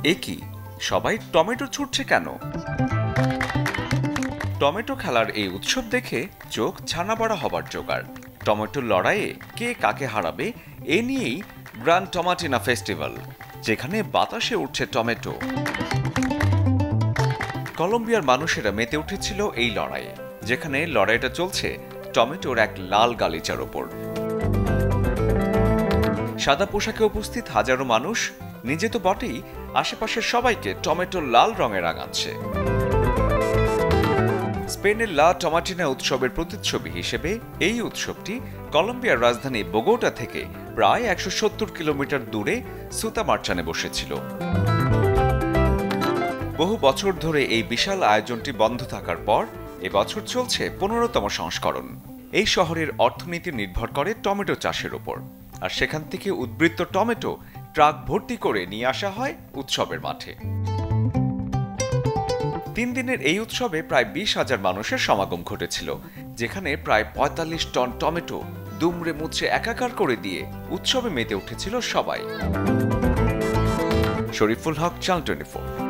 এ কি, সবাই টমেটো ছুটছে কেন? টমেটো খেলার এই উৎসব দেখে চোখ ছানাবড়া হবার জোগাড়। টমেটোর লড়াইয়ে কে কাকে হারাবে এ নিয়েই গ্রান টমাটিনা ফেস্টিভ্যাল, যেখানে বাতাসে উঠছে টমেটো। কলম্বিয়ার মানুষেরা মেতে উঠেছিল এই লড়াইয়ে, যেখানে লড়াইটা চলছে টমেটোর এক লাল গালিচার ওপর। সাদা পোশাকে উপস্থিত হাজারো মানুষ নিজে তো বটেই, আশেপাশের সবাইকে টমেটোর লাল রঙে রাঙাচ্ছে। স্পেনের লা টমাটিনা উৎসবের প্রতিচ্ছবি হিসেবে এই উৎসবটি কলম্বিয়ার রাজধানী বোগোটা থেকে প্রায় ১৭০ কিলোমিটার দূরে সুতামারচানে বসেছিল। বহু বছর ধরে এই বিশাল আয়োজনটি বন্ধ থাকার পর এবছর চলছে ১৫তম সংস্করণ। এই শহরের অর্থনীতি নির্ভর করে টমেটো চাষের উপর, আর সেখান থেকে উদ্বৃত্ত টমেটো ট্রাক ভর্তি করে নিয়ে আসা হয় উৎসবের মাঠে। ৩ দিনের এই উৎসবে প্রায় ২০,০০০ মানুষের সমাগম ঘটেছিল, যেখানে প্রায় ৪৫ টন টমেটো দুমড়ে মুচড়ে একাকার করে দিয়ে উৎসবে মেতে উঠেছিল সবাই। শরীফুল হক, চ্যানেল 24।